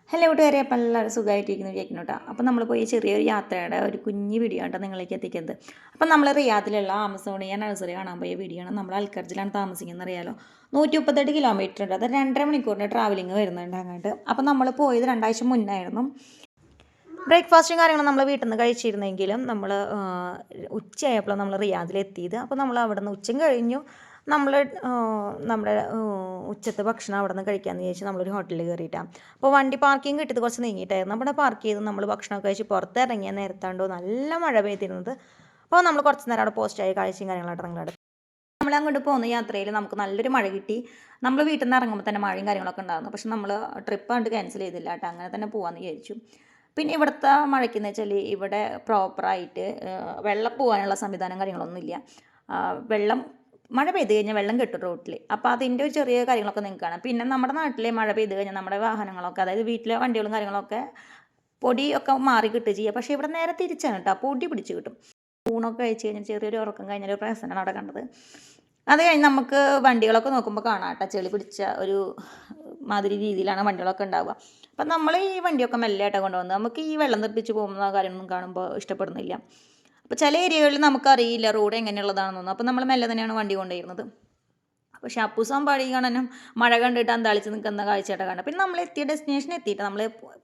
Hello കൂട്ടുകാരെ, അപ്പം എല്ലാവരും സുഖമായിട്ടിരിക്കുന്നു വിചാരിക്കുന്നു കേട്ടോ. അപ്പം നമ്മൾ പോയി ചെറിയൊരു യാത്രയുടെ ഒരു കുഞ്ഞ് വീഡിയോ ആണ് നിങ്ങളിലേക്ക് എത്തിക്കുന്നത്. അപ്പം നമ്മൾ റിയാദിലുള്ള ആമസോണിയ നഴ്സറി കാണാൻ പോയ വീഡിയോ ആണ്. നമ്മൾ അൽക്കർജിലാണ് താമസിക്കുന്നത് അറിയാലോ. 138 കിലോമീറ്റർ ഉണ്ട്. അത് 2.5 മണിക്കൂറിൻ്റെ ട്രാവലിംഗ് വരുന്നുണ്ട് അങ്ങോട്ട്. അപ്പം നമ്മൾ പോയത് 2 ആഴ്ച മുന്നായിരുന്നു. ബ്രേക്ക്ഫാസ്റ്റും കാര്യങ്ങളും നമ്മൾ വീട്ടിൽ നിന്ന് കഴിച്ചിരുന്നെങ്കിലും നമ്മൾ ഉച്ചയായപ്പോൾ നമ്മൾ റിയാദിലെത്തിയത്. അപ്പോൾ നമ്മൾ അവിടെ നിന്ന് ഉച്ചയും കഴിഞ്ഞു. നമ്മൾ നമ്മുടെ ഉച്ചത്തെ ഭക്ഷണം അവിടെ നിന്ന് കഴിക്കാമെന്ന് വിചാരിച്ച് നമ്മളൊരു ഹോട്ടലിൽ കയറിയിട്ടാണ്. അപ്പോൾ വണ്ടി പാർക്കിംഗ് കിട്ടിയത് കുറച്ച് നീങ്ങിയിട്ടായിരുന്നു. നമ്മുടെ പാർക്ക് ചെയ്ത് നമ്മൾ ഭക്ഷണമൊക്കെ കഴിച്ച് പുറത്തിറങ്ങിയ നേരത്താണ്ടോ നല്ല മഴ പെയ്തിരുന്നത്. അപ്പോൾ നമ്മൾ കുറച്ച് നേരം അവിടെ പോസ്റ്റായി കാഴ്ചയും കാര്യങ്ങളായിട്ട് നിങ്ങളുടെ നമ്മളങ്ങോട്ട് പോകുന്ന യാത്രയിൽ നമുക്ക് നല്ലൊരു മഴ കിട്ടി. നമ്മൾ വീട്ടിൽ നിന്ന് ഇറങ്ങുമ്പോൾ തന്നെ മഴയും കാര്യങ്ങളൊക്കെ ഉണ്ടായിരുന്നു. പക്ഷെ നമ്മൾ ട്രിപ്പ് കണ്ട് ക്യാൻസൽ ചെയ്തില്ല കേട്ടോ. അങ്ങനെ തന്നെ പോകാമെന്ന് വിചാരിച്ചു. പിന്നെ ഇവിടുത്തെ മഴയ്ക്കെന്ന് വെച്ചാൽ ഇവിടെ പ്രോപ്പറായിട്ട് വെള്ളം പോകാനുള്ള സംവിധാനം കാര്യങ്ങളൊന്നുമില്ല. വെള്ളം മഴ പെയ്ത് കഴിഞ്ഞാൽ വെള്ളം കെട്ടും റോട്ടിൽ. അപ്പോൾ അതിൻ്റെ ഒരു ചെറിയ കാര്യങ്ങളൊക്കെ നിങ്ങൾക്ക് കാണാം. പിന്നെ നമ്മുടെ നാട്ടിലെ മഴ പെയ്ത് കഴിഞ്ഞാൽ നമ്മുടെ വാഹനങ്ങളൊക്കെ, അതായത് വീട്ടിലെ വണ്ടികളും കാര്യങ്ങളൊക്കെ പൊടിയൊക്കെ മാറി കിട്ടുക ചെയ്യുക. പക്ഷേ ഇവിടെ നേരെ തിരിച്ചാണ് കേട്ടോ, പൊടി പിടിച്ച് കിട്ടും. ഊണൊക്കെ കഴിച്ച് കഴിഞ്ഞാൽ ചെറിയൊരു ഉറക്കം കഴിഞ്ഞാൽ ഒരു പ്രശ്നമാണ് അവിടെ കണ്ടത്. അത് കഴിഞ്ഞ് നമുക്ക് വണ്ടികളൊക്കെ നോക്കുമ്പോൾ കാണാം കേട്ടോ, ചെളി പിടിച്ച ഒരു മാതിരി രീതിയിലാണ് വണ്ടികളൊക്കെ ഉണ്ടാവുക. അപ്പം നമ്മൾ ഈ വണ്ടിയൊക്കെ മെല്ലെയായിട്ടാണ് കൊണ്ടുപോകുന്നത്. നമുക്ക് ഈ വെള്ളം തെറിപ്പിച്ച് പോകുന്ന കാര്യമൊന്നും കാണുമ്പോൾ ഇഷ്ടപ്പെടുന്നില്ല. അപ്പോൾ ചില ഏരിയകളിൽ നമുക്കറിയില്ല റോഡ് എങ്ങനെയുള്ളതാണെന്നൊന്നും. അപ്പോൾ നമ്മൾ മെല്ലെ തന്നെയാണ് വണ്ടി കൊണ്ടുപോയിരുന്നത്. പക്ഷേ അപ്പൂസാൻ പാടി കാണാനും മഴ കണ്ടിട്ട് അന്താളിച്ച് നിൽക്കുന്ന കാഴ്ചയായിട്ട് കാണാം. പിന്നെ നമ്മൾ എത്തിയ ഡെസ്റ്റിനേഷൻ എത്തിയിട്ട് നമ്മൾ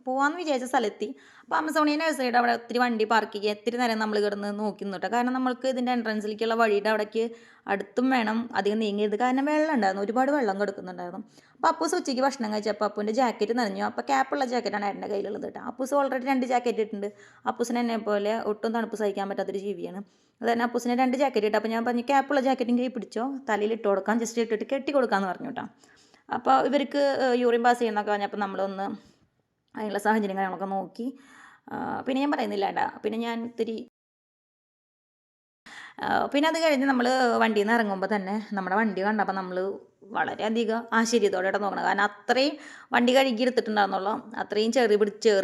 പോകാമെന്ന് വിചാരിച്ച സ്ഥലത്തി. അപ്പോൾ ആമസോണിയ നഴ്സറിയുടെ അവിടെ ഒത്തിരി വണ്ടി പാർക്ക് ചെയ്യുക. ഒത്തിരി നേരം നമ്മൾ കിടന്ന് നോക്കി നിന്നിട്ട്, കാരണം നമ്മൾക്ക് ഇതിൻ്റെ എൻട്രൻസിലേക്കുള്ള വഴിയുടെ അവിടേക്ക് അടുത്തും വേണം, അധികം നീങ്ങിയത്. കാരണം വെള്ളം ഉണ്ടായിരുന്നു, ഒരുപാട് വെള്ളം കിടക്കുന്നുണ്ടായിരുന്നു. അപ്പോൾ അപ്പൂസ് ഉച്ചയ്ക്ക് ഭക്ഷണം കഴിച്ചപ്പോൾ അപ്പൂൻ്റെ ജാക്കറ്റ് നനഞ്ഞു. അപ്പോൾ ക്യാപ്പുള്ള ജാക്കറ്റാണ് ഏട്ടൻ്റെ കയ്യിലുള്ളത് കേട്ടോ. അപ്പൂസ് ഓൾറെഡി 2 ജാക്കറ്റ് ഇട്ടിട്ടുണ്ട്. അപ്പൂസിന് എന്നെ പോലെ ഒട്ടും തണുപ്പ് സഹിക്കാൻ പറ്റാത്തൊരു ജീവിയാണ്. അത് തന്നെ അപ്പൂസിനെ 2 ജാക്കറ്റ് ഇട്ട്. അപ്പോൾ ഞാൻ പറഞ്ഞു ക്യാപ്പുള്ള ജാക്കറ്റും കൈ പിടിച്ചോ, തലയിൽ ഇട്ട് കൊടുക്കാം, ജസ്റ്റ് ഇട്ടിട്ട് കെട്ടി കൊടുക്കാമെന്ന് പറഞ്ഞു കേട്ടോ. അപ്പോൾ ഇവർക്ക് യൂറിൻ പാസ് ചെയ്യുന്നൊക്കെ പറഞ്ഞപ്പോൾ നമ്മളൊന്ന് അതിനുള്ള സാഹചര്യം കാര്യങ്ങളൊക്കെ നോക്കി. പിന്നെ ഞാൻ പറയുന്നില്ല കേട്ടോ. പിന്നെ ഞാൻ ഇത്തിരി പിന്നെ അത് കഴിഞ്ഞ് നമ്മൾ വണ്ടിയിൽ നിന്ന് ഇറങ്ങുമ്പോൾ തന്നെ നമ്മുടെ വണ്ടി കണ്ടപ്പോൾ നമ്മൾ വളരെയധികം ആശ്ചര്യത്തോടെ നോക്കണം. കാരണം അത്രയും വണ്ടി കഴുകി എടുത്തിട്ടുണ്ടാകുന്നുള്ളൂ. അത്രയും ചേറി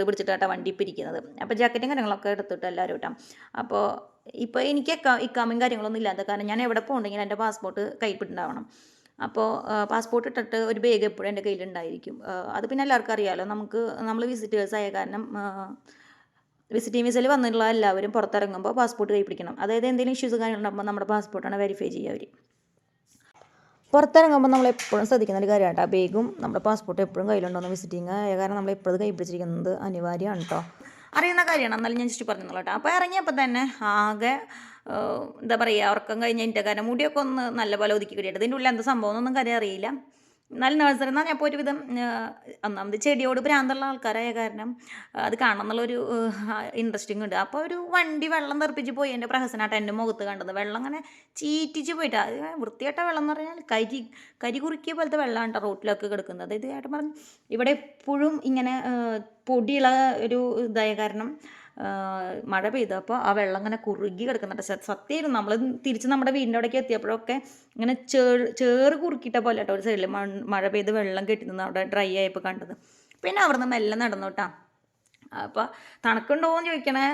പിടിച്ചിട്ടാണ് വണ്ടി ഇപ്പോൾ ഇരിക്കുന്നത്. അപ്പോൾ ജാക്കറ്റും കാര്യങ്ങളൊക്കെ എടുത്തിട്ട് എല്ലാവരും ഇട്ടാം. അപ്പോൾ ഇപ്പോൾ എനിക്ക് ഇക്കാമയും കാര്യങ്ങളൊന്നും ഇല്ലാത്ത കാരണം ഞാൻ എവിടെ പോകുന്നുണ്ടെങ്കിൽ എൻ്റെ പാസ്പോർട്ട് കയ്യിൽപ്പെട്ടുണ്ടാവണം. അപ്പോൾ പാസ്പോർട്ട് ഇട്ടിട്ട് ഒരു ബാഗ് എപ്പോഴും എൻ്റെ കയ്യിലുണ്ടായിരിക്കും. അത് പിന്നെ എല്ലാവർക്കും അറിയാമല്ലോ. നമ്മൾ വിസിറ്റേഴ്സ് ആയ കാരണം വിസിറ്റിംഗ് വിസയിൽ വന്നിട്ടുള്ള എല്ലാവരും പുറത്തിറങ്ങുമ്പോൾ പാസ്പോർട്ട് കൈ പിടിക്കണം. അതായത് എന്തെങ്കിലും ഇഷ്യൂസ് കാര്യങ്ങളുണ്ടാകുമ്പോൾ നമ്മുടെ പാസ്പോർട്ടാണ് വെരിഫൈ ചെയ്യുക അവർ. പുറത്തിറങ്ങുമ്പോൾ നമ്മൾ എപ്പോഴും ശ്രദ്ധിക്കുന്ന ഒരു കാര്യമാണ് കേട്ടോ, ബാഗും നമ്മുടെ പാസ്പോർട്ട് എപ്പോഴും കയ്യിലുണ്ടോയെന്ന്. വിസിറ്റിംഗ് ആയ കാരണം നമ്മൾ എപ്പോഴും കൈ പിടിച്ചിരിക്കുന്നത് അനിവാര്യമാണ് കേട്ടോ. അറിയുന്ന കാര്യമാണ്, എന്നാലും ഞാൻ ജസ്റ്റ് പറഞ്ഞോളൂ കേട്ടോ. അപ്പോൾ ഇറങ്ങിയപ്പോൾ തന്നെ ആകെ എന്താ പറയുക, ഉറക്കം കഴിഞ്ഞ എൻ്റെ കാരണം മുടിയൊക്കെ ഒന്ന് നല്ലപോലെ ഒതുക്കി കിട്ടിയിട്ട്. ഇതിൻ്റെ ഉള്ളിൽ എന്താ സംഭവം എന്നൊന്നും കാര്യം അറിയില്ല. എന്നാലും നഴ്സറി എന്നാൽ ഞാൻ ഇപ്പോൾ ഒരുവിധം ഒന്നാമത് ചെടിയോട് ഭ്രാന്തുള്ള ആൾക്കാരായ കാരണം അത് കാണണം എന്നുള്ളൊരു ഇൻട്രസ്റ്റിംഗ് ഉണ്ട്. അപ്പോൾ ഒരു വണ്ടി വെള്ളം തെറിപ്പിച്ച് പോയി എൻ്റെ പ്രഹസനമായിട്ട് എൻ്റെ മുഖത്ത് കണ്ടത്. വെള്ളം അങ്ങനെ ചീറ്റിച്ച് പോയിട്ട്, അത് വൃത്തിയായിട്ട വെള്ളം എന്ന് പറഞ്ഞാൽ കരി കുറുക്കിയ പോലത്തെ വെള്ളമാണ് കേട്ടോ റോട്ടിലൊക്കെ കിടക്കുന്നത്. അതായത് ഏട്ടൻ പറഞ്ഞു ഇവിടെ എപ്പോഴും ഇങ്ങനെ പൊടിയുള്ള ഒരു ഇതായ കാരണം മഴ പെയ്തപ്പോൾ ആ വെള്ളം ഇങ്ങനെ കുറുകി കിടക്കുന്നുണ്ട്. സത്യമായിരുന്നു. നമ്മൾ തിരിച്ച് നമ്മുടെ വീടിൻ്റെ അവിടേക്ക് എത്തിയപ്പോഴൊക്കെ ഇങ്ങനെ ചേറ് കുറുക്കിയിട്ട പോലെ കേട്ടോ ഒരു സൈഡിൽ മഴ പെയ്ത് വെള്ളം കെട്ടി നിന്ന് അവിടെ ഡ്രൈ ആയപ്പോൾ കണ്ടത്. പിന്നെ അവിടെ നിന്ന് മെല്ലെ നടന്നു കേട്ടോ. അപ്പോൾ തണുക്കുണ്ടോ എന്ന് ചോദിക്കണേ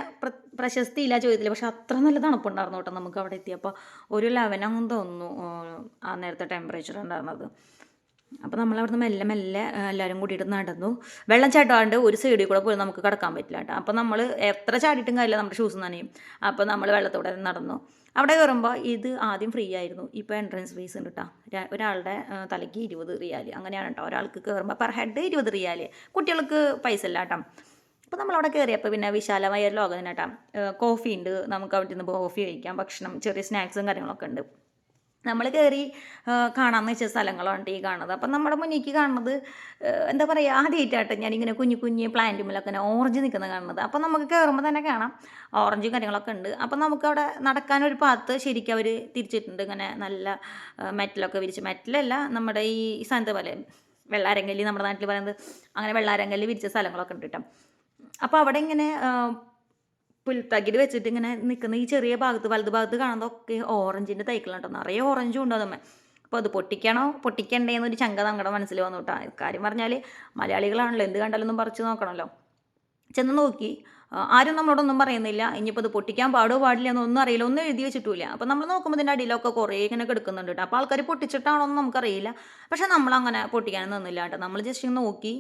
പ്രശസ്തിയില്ല ചോദ്യത്തില്ല. പക്ഷെ അത്ര നല്ല തണുപ്പുണ്ടായിരുന്നു കേട്ടോ നമുക്ക് അവിടെ എത്തിയപ്പോൾ. ഒരു 11 ആണെന്ന് തോന്നുന്നു ആ നേരത്തെ ടെമ്പറേച്ചർ ഉണ്ടായിരുന്നത്. അപ്പോൾ നമ്മളവിടുന്ന് മെല്ലെ മെല്ലെ എല്ലാവരും കൂടിയിട്ട് നടന്നു. വെള്ളം ചാട്ടാണ്ട് ഒരു സൈഡിൽ കൂടെ പോലും നമുക്ക് കിടക്കാൻ പറ്റില്ല കേട്ടോ. അപ്പോൾ നമ്മൾ എത്ര ചാടിയിട്ടും കാര്യമില്ല, നമ്മുടെ ഷൂസ് നനയും. അപ്പോൾ നമ്മൾ വെള്ളത്തോടെ നടന്നു. അവിടെ കയറുമ്പോൾ ഇത് ആദ്യം ഫ്രീ ആയിരുന്നു. ഇപ്പോൾ എൻട്രൻസ് ഫീസ് ഉണ്ട് കേട്ടോ. ഒരാളുടെ തലയ്ക്ക് 20 റിയാൽ അങ്ങനെയാണ് കേട്ടോ. ഒരാൾക്ക് കയറുമ്പോൾ പെർ ഹെഡ് 20 റിയാൽ. കുട്ടികൾക്ക് പൈസ ഇല്ല കേട്ടോ. അപ്പോൾ നമ്മളവിടെ കയറിയപ്പോൾ പിന്നെ വിശാലമായ ഒരു ലോകം തന്നെ കേട്ടോ. കോഫി ഉണ്ട്, നമുക്ക് അവിടെ നിന്ന് കോഫി കഴിക്കാം, ഭക്ഷണം, ചെറിയ സ്നാക്സും കാര്യങ്ങളൊക്കെ ഉണ്ട്. നമ്മൾ കയറി കാണാമെന്ന് വെച്ച സ്ഥലങ്ങളാണ് ഈ കാണുന്നത്. അപ്പം നമ്മുടെ മുന്നിലേക്ക് കാണുന്നത് എന്താ പറയുക, ആദ്യമായിട്ടാട്ടെ ഞാനിങ്ങനെ കുഞ്ഞു പ്ലാന്റുമ്മിലൊക്കെ ഓറഞ്ച് നിൽക്കുന്നത് കാണുന്നത്. അപ്പം നമുക്ക് കയറുമ്പോൾ തന്നെ കാണാം ഓറഞ്ചും കാര്യങ്ങളൊക്കെ ഉണ്ട്. അപ്പം നമുക്കവിടെ നടക്കാനൊരു പാത്ത് ശരിക്കും അവർ തിരിച്ചിട്ടുണ്ട്. ഇങ്ങനെ നല്ല മെറ്റലൊക്കെ വിരിച്ച്, മെറ്റലല്ല നമ്മുടെ ഈ സാധനത്തെ പോലെ വെള്ളാരങ്കല്ലി നമ്മുടെ നാട്ടിൽ പറയുന്നത്, അങ്ങനെ വെള്ളാരങ്കല്ലി വിരിച്ച സ്ഥലങ്ങളൊക്കെ ഉണ്ട് കേട്ടോ. അപ്പോൾ അവിടെ ഇങ്ങനെ പുൽത്തകിട് വെച്ചിട്ട് ഇങ്ങനെ നിൽക്കുന്ന ഈ ചെറിയ ഭാഗത്ത് വലത് ഭാഗത്ത് കാണുന്നതൊക്കെ ഓറഞ്ചിൻ്റെ തൈക്കളുണ്ടോ, നിറയെ ഓറഞ്ചും ഉണ്ടോ നമ്മെ. അപ്പോൾ അത് പൊട്ടിക്കണോ പൊട്ടിക്കണ്ടേന്നൊരു ചങ്ക നമ്മുടെ മനസ്സിൽ വന്നു കേട്ടോ. കാര്യം പറഞ്ഞാൽ മലയാളികളാണല്ലോ, എന്ത് കണ്ടാലൊന്നും പറിച്ച് നോക്കണമല്ലോ. ചെന്ന് നോക്കി. ആരും നമ്മളോടൊന്നും പറയുന്നില്ല. ഇനിയിപ്പോൾ ഇത് പൊട്ടിക്കാൻ പാടില്ല എന്നൊന്നും അറിയില്ല. ഒന്നും എഴുതി വെച്ചിട്ടുമില്ല. അപ്പോൾ നമ്മൾ നോക്കുമ്പോൾ ഇതിൻ്റെ അടിയിലൊക്കെ കുറേ ഇങ്ങനെ കിടക്കുന്നുണ്ട് കേട്ടോ. അപ്പോൾ ആൾക്കാർ പൊട്ടിച്ചിട്ടാണോ എന്ന് നമുക്കറിയില്ല. പക്ഷേ നമ്മളങ്ങനെ പൊട്ടിക്കാൻ നിന്നില്ല കേട്ടോ. നമ്മൾ ജസ്റ്റ് ഇങ്ങനെ നോക്കി.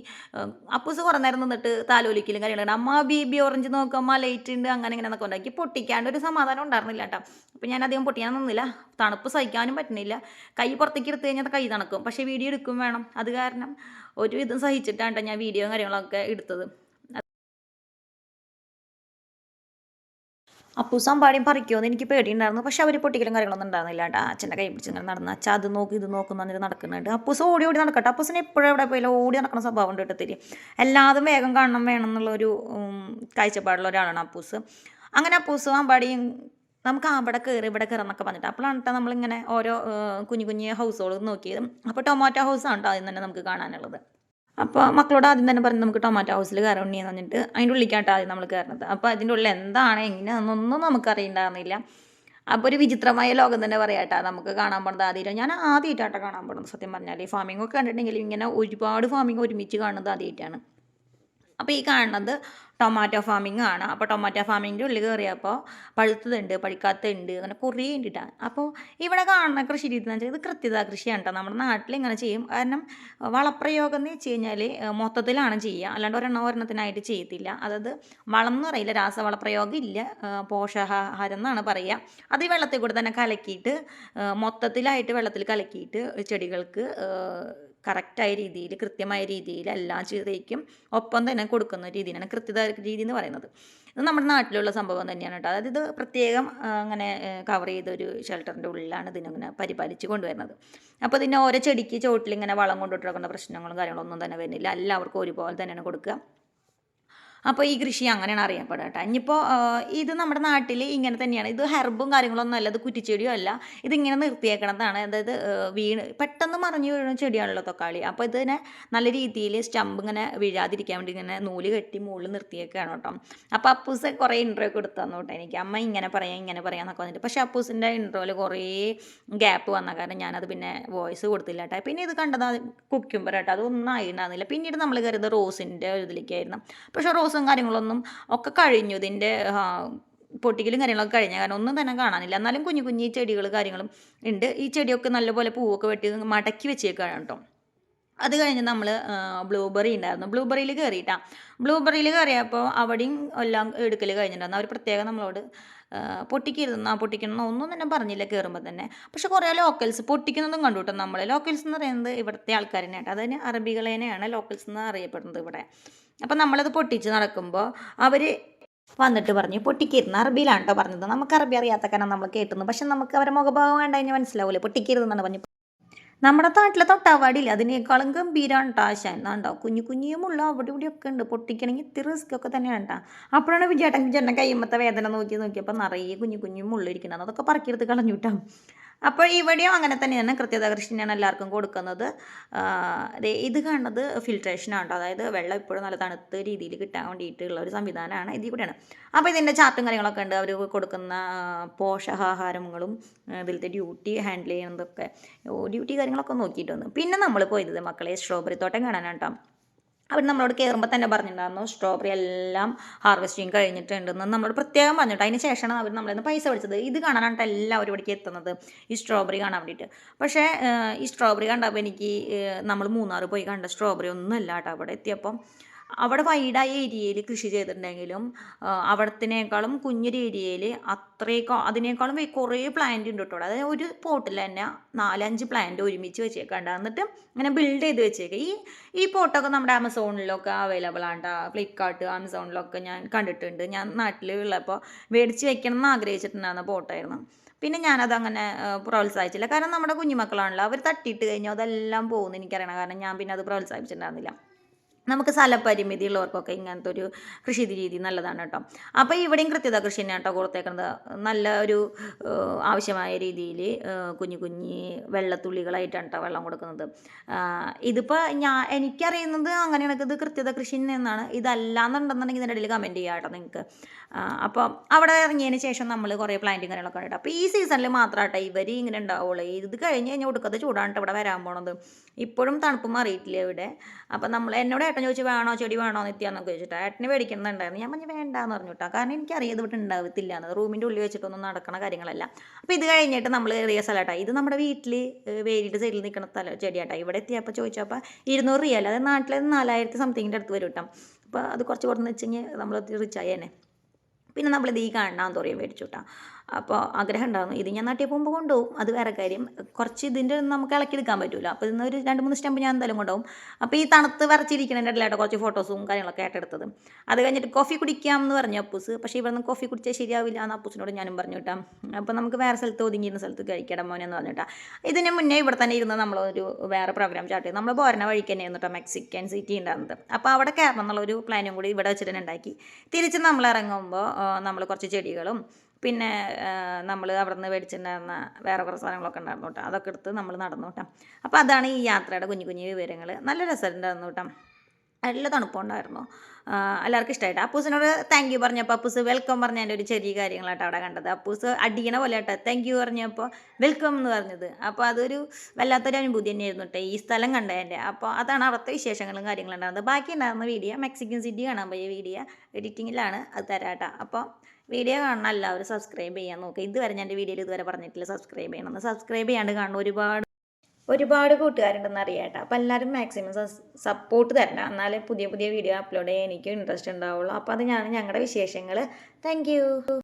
അപ്പൂസ് കുറേ നേരം നിന്നിട്ട് താലോലിക്കലും കാര്യങ്ങളുണ്ട്. അമ്മ ബി ഓറഞ്ച് നോക്കമ്മ ലൈറ്റ് ഉണ്ട് അങ്ങനെ ഇങ്ങനെ എന്നൊക്കെ ഉണ്ടാക്കി പൊട്ടിക്കാണ്ട് ഒരു സമാധാനം ഉണ്ടായിരുന്നില്ല കേട്ടോ. അപ്പോൾ ഞാൻ അധികം പൊട്ടിക്കാൻ നിന്നില്ല. തണുപ്പ് സഹിക്കാനും പറ്റുന്നില്ല. കൈ പുറത്തേക്ക് എടുത്ത് കഴിഞ്ഞാൽ കൈ തണുക്കും. പക്ഷേ വീഡിയോ എടുക്കും വേണം. അത് കാരണം ഒരു ഇതും സഹിച്ചിട്ടാണ് കേട്ടോ ഞാൻ വീഡിയോയും കാര്യങ്ങളൊക്കെ എടുത്തത്. അപ്പൂസ് അമ്പാടിയും പറിക്കുമെന്ന് എനിക്ക് പേടിയുണ്ടായിരുന്നു. പക്ഷെ അവർ പൊട്ടിക്കലും കാര്യങ്ങളൊന്നും ഉണ്ടായിരുന്നില്ല കേട്ടോ. അച്ഛൻ്റെ കൈ പിടിച്ച് ഇങ്ങനെ നടന്ന് അച്ഛൻ അത് നോക്കി ഇത് നോക്കുന്നു എന്നിട്ട് നടക്കുന്നുണ്ട്. അപ്പൂസ് ഓടി ഓടി നടക്കട്ടെ. അപ്പൂസിന് എപ്പോഴും എവിടെ പോയാലും ഓടി നടക്കുന്ന സ്വഭാവം ഉണ്ട് കേട്ടത്തിരി. എല്ലാതും വേഗം കാണണം വേണം എന്നുള്ളൊരു കാഴ്ചപ്പാടുള്ള ഒരാളാണ് അപ്പൂസ്. അങ്ങനെ അപ്പൂസും അമ്പാടിയും നമുക്ക് അവിടെ കയറി ഇവിടെ കയറി എന്നൊക്കെ പറഞ്ഞിട്ട് അപ്പോഴാണ് കേട്ടോ നമ്മളിങ്ങനെ ഓരോ കുഞ്ഞു കുഞ്ഞു ഹൗസുകൾ നോക്കിയതും. അപ്പോൾ ടൊമാറ്റോ ഹൗസാണ് കേട്ടോ ആദ്യം തന്നെ നമുക്ക് കാണാനുള്ളത്. അപ്പോൾ മക്കളോട് ആദ്യം തന്നെ പറഞ്ഞു നമുക്ക് ടൊമാറ്റോ ഹൗസിൽ കയറി ഉണ്ണിയെന്ന് പറഞ്ഞിട്ട് അതിൻ്റെ ഉള്ളിലേക്കാട്ടോ ആദ്യം നമ്മൾ കയറുന്നത്. അപ്പോൾ അതിൻ്റെ ഉള്ളിൽ എന്താണ് എങ്ങനെയാണെന്നൊന്നും നമുക്കറിയണ്ടായിരുന്നില്ല. അപ്പോൾ ഒരു വിചിത്രമായ ലോകം തന്നെ പറയാട്ടോ നമുക്ക് കാണാൻ പോകുന്നത് ആദ്യമായിട്ട്. ഞാൻ ആദ്യമായിട്ടാട്ടോ കാണാൻ പോകുന്നത് സത്യം പറഞ്ഞാൽ. ഈ ഫാമിംഗ് ഒക്കെ കണ്ടിട്ടുണ്ടെങ്കിലും ഇങ്ങനെ ഒരുപാട് ഫാമിംഗ് ഒരുമിച്ച് കാണുന്നത് ആദ്യമായിട്ടാണ്. അപ്പോൾ ഈ കാണുന്നത് ടൊമാറ്റോ ഫാമിംഗ് ആണ്. അപ്പോൾ ടൊമാറ്റോ ഫാമിങ്ങിൻ്റെ ഉള്ളിൽ കയറിയപ്പോൾ പഴുത്തതുണ്ട് പഴുക്കാത്തതുണ്ട് അങ്ങനെ കുറേ ഉണ്ട് കേട്ടോ. അപ്പോൾ ഇവിടെ കാണുന്ന കൃഷി രീതി എന്ന് വെച്ചാൽ ഇത് കൃത്യത കൃഷിയാണ് കേട്ടോ. നമ്മുടെ നാട്ടിൽ ഇങ്ങനെ ചെയ്യും. കാരണം വളപ്രയോഗം എന്ന് വെച്ച് കഴിഞ്ഞാൽ മൊത്തത്തിലാണ് ചെയ്യുക. അല്ലാണ്ട് ഒരെണ്ണത്തിനായിട്ട് ചെയ്യത്തില്ല. അതായത് വളം എന്ന് പറയില്ല, രാസവളപ്രയോഗം ഇല്ല, പോഷകാഹാരം എന്നാണ് പറയുക. അത് ഈ വെള്ളത്തിൽ കൂടെ തന്നെ കലക്കിയിട്ട് മൊത്തത്തിലായിട്ട് വെള്ളത്തിൽ കലക്കിയിട്ട് ചെടികൾക്ക് കറക്റ്റായ രീതിയിൽ കൃത്യമായ രീതിയിൽ എല്ലാം ചെയ്തേക്കും ഒപ്പം തന്നെ കൊടുക്കുന്ന രീതിയാണ് കൃത്യത രീതി എന്ന് പറയുന്നത്. ഇത് നമ്മുടെ നാട്ടിലുള്ള സംഭവം തന്നെയാണ് കേട്ടോ. അതായത് ഇത് പ്രത്യേകം അങ്ങനെ കവർ ചെയ്തൊരു ഷെൽട്ടറിൻ്റെ ഉള്ളിലാണ് ഇതിനങ്ങനെ പരിപാലിച്ച് കൊണ്ടുവരുന്നത്. അപ്പോൾ ഇതിൻ്റെ ഓരോ ചെടിക്ക് ചോട്ടിൽ ഇങ്ങനെ വളം കൊണ്ടിട്ടിരിക്കുന്ന പ്രശ്നങ്ങളും കാര്യങ്ങളൊന്നും തന്നെ വരുന്നില്ല. എല്ലാവർക്കും ഒരുപോലെ തന്നെയാണ് കൊടുക്കുക. അപ്പോൾ ഈ കൃഷി അങ്ങനെയാണ് അറിയപ്പെടുക കേട്ടോ. ഇനിയിപ്പോൾ ഇത് നമ്മുടെ നാട്ടിൽ ഇങ്ങനെ തന്നെയാണ്. ഇത് ഹെർബും കാര്യങ്ങളൊന്നും അല്ല, ഇത് കുറ്റിച്ചെടിയും അല്ല. ഇതിങ്ങനെ നിർത്തിയേക്കണതാണ്. അതായത് വീണ് പെട്ടെന്ന് മറിഞ്ഞു വീഴുന്ന ചെടിയാണല്ലോ തക്കാളി. അപ്പോൾ ഇതിനെ നല്ല രീതിയിൽ സ്റ്റമ്പ് ഇങ്ങനെ വീഴാതിരിക്കാൻ വേണ്ടി ഇങ്ങനെ നൂല് കെട്ടി മുകളിൽ നിർത്തിയേക്കാണ് കേട്ടോ. അപ്പോൾ അപ്പൂസ് കുറേ ഇൻട്രോ ഒക്കെ എടുത്തു തന്നു കേട്ടോ എനിക്ക്. അമ്മ ഇങ്ങനെ പറയാമെന്നൊക്കെ വന്നിട്ട്. പക്ഷേ അപ്പൂസിൻ്റെ ഇൻട്രോയിൽ കുറേ ഗ്യാപ്പ് വന്ന കാരണം ഞാനത് പിന്നെ വോയിസ് കൊടുത്തില്ല കേട്ടോ. പിന്നെ ഇത് കണ്ടത് കുക്കുമ്പർ കേട്ടോ, അതൊന്നും ആയിരുന്നില്ല. പിന്നീട് നമ്മൾ കരുതുന്നത് റോസിൻ്റെ ഇതിലേക്കായിരുന്നു. പക്ഷേ റോസും കാര്യങ്ങളൊന്നും ഒക്കെ കഴിഞ്ഞു. ഇതിൻ്റെ പൊട്ടിക്കലും കാര്യങ്ങളൊക്കെ കഴിഞ്ഞ കാരണം ഒന്നും തന്നെ കാണാനില്ല. എന്നാലും കുഞ്ഞു കുഞ്ഞു ചെടികൾ കാര്യങ്ങളും ഉണ്ട്. ഈ ചെടിയൊക്കെ നല്ലപോലെ പൂവൊക്കെ വെട്ടി മടക്കി വെച്ചേക്കാണ് കേട്ടോ. അത് കഴിഞ്ഞ് നമ്മൾ ബ്ലൂബെറി ഉണ്ടായിരുന്നു. ബ്ലൂബെറിയിൽ കയറിയിട്ടാണ്. ബ്ലൂബെറിയിൽ കയറിയപ്പോൾ അവിടെയും എല്ലാം എടുക്കൽ കഴിഞ്ഞിട്ടുണ്ടായിരുന്നു. അവർ പ്രത്യേകം നമ്മളോട് പൊട്ടിക്കണം ഒന്നും തന്നെ പറഞ്ഞില്ല കയറുമ്പോൾ തന്നെ. പക്ഷെ കുറേ ലോക്കൽസ് പൊട്ടിക്കുന്നതും കണ്ടു കേട്ടോ. നമ്മൾ ലോക്കൽസ് എന്ന് പറയുന്നത് ഇവിടുത്തെ ആൾക്കാർ തന്നെയാണ്. അതിന് അറബികളേനെയാണ് ലോക്കൽസ് എന്ന് അറിയപ്പെടുന്നത് ഇവിടെ. അപ്പം നമ്മളത് പൊട്ടിച്ച് നടക്കുമ്പോൾ അവർ വന്നിട്ട് പറഞ്ഞു പൊട്ടിക്കരുന്ന്. അറബിയിലാണ് കേട്ടോ പറഞ്ഞത്. നമുക്ക് അറബി അറിയാത്ത കാരണം നമ്മൾ കേട്ടുന്നു. പക്ഷെ നമുക്ക് അവരെ മുഖഭാവം കണ്ടു കഴിഞ്ഞാൽ മനസ്സിലാവില്ലേ പൊട്ടിക്കരുതെന്നാണ് പറഞ്ഞു. നമ്മുടെ നാട്ടിലെ തൊട്ടാവാടിയില്ല അതിനേക്കാളും ഗംഭീരമാണ് കേട്ടോ ആശാൻ. എന്താ കുഞ്ഞു കുഞ്ഞുമുള്ള അവിടെ ഇവിടെയൊക്കെ ഉണ്ട്. പൊട്ടിക്കണമെങ്കിൽ ഇത്തിരി റിസ്ക് ഒക്കെ തന്നെയാണ് കേട്ടോ. അപ്പോഴാണ് വിജയേട്ടൻ കയ്യുമ്പത്തെ വേദന നോക്കിയപ്പോൾ നിറയെ കുഞ്ഞു കുഞ്ഞു മുള്ളിരിക്കുന്നത്. അതൊക്കെ പറക്കിയെടുത്ത് കളഞ്ഞു കേട്ടോ. അപ്പോൾ ഇവിടെയും അങ്ങനെ തന്നെയാണ് കൃത്യത കൃഷിയാണ് എല്ലാവർക്കും കൊടുക്കുന്നത്. ഇത് കാണുന്നത് ഫിൽട്രേഷനാണ് കേട്ടോ. അതായത് വെള്ളം ഇപ്പോഴും നല്ല തണുത്ത രീതിയിൽ കിട്ടാൻ വേണ്ടിയിട്ടുള്ള ഒരു സംവിധാനമാണ് ഇതിൽ കൂടെയാണ്. അപ്പോൾ ഇതിൻ്റെ ചാർട്ടും കാര്യങ്ങളൊക്കെ ഉണ്ട്. അവർ കൊടുക്കുന്ന പോഷകാഹാരങ്ങളും ഇതിലത്തെ ഡ്യൂട്ടി ഹാൻഡിൽ ചെയ്യുന്നതൊക്കെ ഡ്യൂട്ടി കാര്യങ്ങളൊക്കെ നോക്കിയിട്ട് വന്നു. പിന്നെ നമ്മൾ പോയത് മക്കളെ സ്ട്രോബെറി തോട്ടം കാണാനാണ് കേട്ടോ. അവർ നമ്മളോട് കയറുമ്പോൾ തന്നെ പറഞ്ഞിട്ടുണ്ടായിരുന്നു സ്ട്രോബെറി എല്ലാം ഹാർവെസ്റ്റിങ് കഴിഞ്ഞിട്ടുണ്ടെന്ന് നമ്മളോട് പ്രത്യേകം പറഞ്ഞിട്ട്. അതിന് ശേഷമാണ് അവർ നമ്മളിന്ന് പൈസ മേടിച്ചത്. ഇത് കാണാനായിട്ട് എല്ലാവരും ഇവിടേക്ക് എത്തുന്നത് ഈ സ്ട്രോബെറി കാണാൻ വേണ്ടിയിട്ട്. പക്ഷേ ഈ സ്ട്രോബെറി കണ്ടപ്പോൾ എനിക്ക് നമ്മൾ മൂന്നാർ പോയി കണ്ട സ്ട്രോബെറി ഒന്നും അല്ല കേട്ടോ. അവിടെ എത്തിയപ്പം അവിടെ വൈഡായ ഏരിയയിൽ കൃഷി ചെയ്തിട്ടുണ്ടെങ്കിലും അവിടത്തിനേക്കാളും കുഞ്ഞൊരു ഏരിയയിൽ അതിനേക്കാളും കുറേ പ്ലാന്റ് ഉണ്ട് കേട്ടോ. അതായത് ഒരു പോട്ടിൽ തന്നെ 4-5 പ്ലാന്റ് ഒരുമിച്ച് വെച്ചേക്കാണ്ട് എന്നിട്ട് ഇങ്ങനെ ബിൽഡ് ചെയ്ത് വെച്ചേക്കുക. ഈ പോട്ടൊക്കെ നമ്മുടെ ആമസോണിലൊക്കെ അവൈലബിൾ ആണ് കേട്ടോ. ഫ്ലിപ്കാർട്ട് ആമസോണിലൊക്കെ ഞാൻ കണ്ടിട്ടുണ്ട്. ഞാൻ നാട്ടിലുള്ളപ്പോൾ മേടിച്ച് വെക്കണം എന്ന് ആഗ്രഹിച്ചിട്ടുണ്ടായിരുന്ന പോട്ടായിരുന്നു. പിന്നെ ഞാനതങ്ങനെ പ്രോത്സാഹിച്ചില്ല. കാരണം നമ്മുടെ കുഞ്ഞുമക്കളാണല്ലോ, അവർ തട്ടിയിട്ട് കഴിഞ്ഞാൽ അതെല്ലാം പോകുമെന്ന് എനിക്കറിയണം. കാരണം ഞാൻ പിന്നെ അത് പ്രോത്സാഹിപ്പിച്ചിട്ടുണ്ടായിരുന്നില്ല. നമുക്ക് സ്ഥലപരിമിതി ഉള്ളവർക്കൊക്കെ ഇങ്ങനത്തെ ഒരു കൃഷി രീതി നല്ലതാണ് കേട്ടോ. അപ്പോൾ ഇവിടെയും കൃത്യത കൃഷി തന്നെയാണ് കേട്ടോ കൊടുത്തേക്കുന്നത്. നല്ല ഒരു ആവശ്യമായ രീതിയിൽ കുഞ്ഞു വെള്ളത്തുള്ളികളായിട്ടാണ് കേട്ടോ വെള്ളം കൊടുക്കുന്നത്. ഇതിപ്പോൾ എനിക്കറിയുന്നത് അങ്ങനെയാണ്. ഇത് കൃത്യത കൃഷി എന്നാണ്. ഇതല്ലാന്നുണ്ടെന്നുണ്ടെങ്കിൽ ഇതിൻ്റെ ഇടയിൽ കമൻറ്റ് ചെയ്യാം കേട്ടോ നിങ്ങൾക്ക്. അപ്പോൾ അവിടെ ഇറങ്ങിയതിന് ശേഷം നമ്മൾ കുറേ പ്ലാന്റും കാര്യങ്ങളൊക്കെ ഉണ്ട്. അപ്പോൾ ഈ സീസണിൽ മാത്രമാട്ടോ ഇവർ ഇങ്ങനെ ഉണ്ടാവുള്ളൂ. ഇത് കഴിഞ്ഞ് കഴിഞ്ഞാൽ ഒടുക്കത്തെ ചൂടാണ് ഇവിടെ വരാൻ പോണത്. ഇപ്പോഴും തണുപ്പ് മാറിയിട്ടില്ല ഇവിടെ. അപ്പം എന്നോട് ഏട്ടൻ ഏട്ടൻ ചോദിച്ചു വേണോ ചെടി വേണോ നിത്യാന്നൊക്കെ ചോദിച്ചിട്ട് ഏട്ടന് മേടിക്കുന്നുണ്ടായിരുന്നു. ഞാൻ പറഞ്ഞു വേണ്ടാന്ന് പറഞ്ഞു കേട്ടോ. കാരണം എനിക്കറിയാം ഇത് ഇവിടെ ഉണ്ടാവത്തില്ല എന്ന്, റൂമിൻ്റെ ഉള്ളിൽ വെച്ചിട്ടൊന്നും നടക്കണ കാര്യങ്ങളല്ല. അപ്പോൾ ഇത് കഴിഞ്ഞിട്ട് നമ്മൾ ഏറിയ സ്ഥലമാട്ടോ, ഇത് നമ്മുടെ വീട്ടിൽ വേലിയുടെ സൈഡിൽ നിൽക്കുന്ന ചെടിയാട്ടോ. ഇവിടെ എത്തിയപ്പോൾ ചോദിച്ചപ്പോൾ 200 റിയാൽ, അതായത് നാട്ടിലെ 4000 സംതിങ്ങിൻ്റെ അടുത്ത് വരും കേട്ടോ. അപ്പോൾ അത് കുറച്ച് കൊടുന്ന് വെച്ചെങ്കിൽ നമ്മൾ റിച്ചായി തന്നെ. പിന്നെ നമ്മളിത് ഈ കാണാൻ തോറിയും മേടിച്ചു കേട്ടോ. അപ്പോൾ ആഗ്രഹം ഉണ്ടായിരുന്നു, ഇത് ഞാൻ നാട്ടിൽ പോകുമ്പോൾ കൊണ്ടുപോകും, അത് വേറെ കാര്യം. കുറച്ച് ഇതിൻ്റെ നമുക്ക് ഇളക്കിയെടുക്കാൻ പറ്റില്ല, അപ്പോൾ ഇന്ന് ഒരു 2-3 സ്റ്റെമ്പ് ഞാൻ എന്തായാലും കൊണ്ടുപോകും. അപ്പോൾ ഈ തണുത്ത് വരച്ചിരിക്കുന്നതിൻ്റെ ഇടയിലായിട്ട് കുറച്ച് ഫോട്ടോസും കാര്യങ്ങളൊക്കെ ആയിട്ടെടുത്തത്. അത് കഴിഞ്ഞിട്ട് കോഫി കുടിക്കാം എന്ന് പറഞ്ഞു അപ്പൂസ്. പക്ഷേ ഇവിടെ നിന്ന് കോഫി കുടിച്ചാൽ ശരിയാവില്ല എന്ന് അപ്പൂസിനോട് ഞാനും പറഞ്ഞു കേട്ടോ. അപ്പോൾ നമുക്ക് വേറെ സ്ഥലത്ത് ഒതുങ്ങിയിരുന്ന സ്ഥലത്ത് കഴിക്കണം മോനെന്ന് പറഞ്ഞിട്ടാ. ഇതിന് മുന്നേ ഇവിടെ തന്നെ ഇരുന്ന് നമ്മളൊരു വേറെ പ്രോഗ്രാം സ്റ്റാർട്ട് ചെയ്തു. നമ്മൾ പോരണ വഴിക്ക് തന്നെയായിരുന്നു കേട്ടോ മെക്സിക്കൻ സിറ്റി ഉണ്ടായിരുന്നത്. അപ്പോൾ അവിടെ കയറണം എന്നുള്ളൊരു പ്ലാനും കൂടി ഇവിടെ വെച്ചിട്ട് തന്നെ ഉണ്ടാക്കി. തിരിച്ച് നമ്മൾ ഇറങ്ങുമ്പോൾ നമ്മൾ കുറച്ച് ചെടികളും പിന്നെ നമ്മൾ അവിടെ നിന്ന് മേടിച്ചിട്ടുണ്ടായിരുന്ന വേറെ കുറേ സാധനങ്ങളൊക്കെ ഉണ്ടായിരുന്നു കേട്ടോ. അതൊക്കെ എടുത്ത് നമ്മൾ നടന്നു കേട്ടോ. അപ്പോൾ അതാണ് ഈ യാത്രയുടെ കുഞ്ഞു കുഞ്ഞു വിവരങ്ങൾ. നല്ല രസമുണ്ടായിരുന്നു കേട്ടോ. നല്ല തണുപ്പുണ്ടായിരുന്നു. എല്ലാവർക്കും ഇഷ്ടമായിട്ട്. അപ്പൂസിനോട് താങ്ക് യു പറഞ്ഞപ്പോൾ അപ്പൂസ് വെൽക്കം പറഞ്ഞതിൻ്റെ ഒരു ചെറിയ കാര്യങ്ങളാട്ടോ അവിടെ കണ്ടത്. അപ്പൂസ് അടിക്കണ പോലെ കേട്ടോ താങ്ക് യു പറഞ്ഞപ്പോൾ വെൽക്കം എന്ന് പറഞ്ഞത്. അപ്പോൾ അതൊരു വല്ലാത്തൊരു അനുഭൂതി തന്നെയായിരുന്നു കേട്ടോ ഈ സ്ഥലം കണ്ടതിൻ്റെ. അപ്പോൾ അതാണ് അവിടുത്തെ വിശേഷങ്ങളും കാര്യങ്ങളും ഉണ്ടായിരുന്നത്. ബാക്കി ഉണ്ടായിരുന്ന വീഡിയോ മെക്സിക്കൻ സിറ്റി കാണാൻ പോയ വീഡിയോ എഡിറ്റിങ്ങിലാണ്, അത് തരാട്ടോ. അപ്പോൾ വീഡിയോ കാണണം എല്ലാവരും സബ്സ്ക്രൈബ് ചെയ്യാൻ നോക്കുക. ഇതുവരെ ഞാൻ എൻ്റെ വീഡിയോയിൽ ഇതുവരെ പറഞ്ഞിട്ടില്ല സബ്സ്ക്രൈബ് ചെയ്യണമെന്ന്. സബ്സ്ക്രൈബ് ചെയ്യാണ്ട് കാണുന്ന ഒരുപാട് കൂട്ടുകാരുണ്ടെന്ന് അറിയാട്ടോ. അപ്പോൾ എല്ലാവരും മാക്സിമം സപ്പോർട്ട് തരണം, എന്നാലേ പുതിയ പുതിയ വീഡിയോ അപ്ലോഡ് ചെയ്യാൻ എനിക്ക് ഇൻട്രസ്റ്റ് ഉണ്ടാവുള്ളൂ. അപ്പോൾ അത് ഞങ്ങളുടെ വിശേഷങ്ങൾ. Thank you.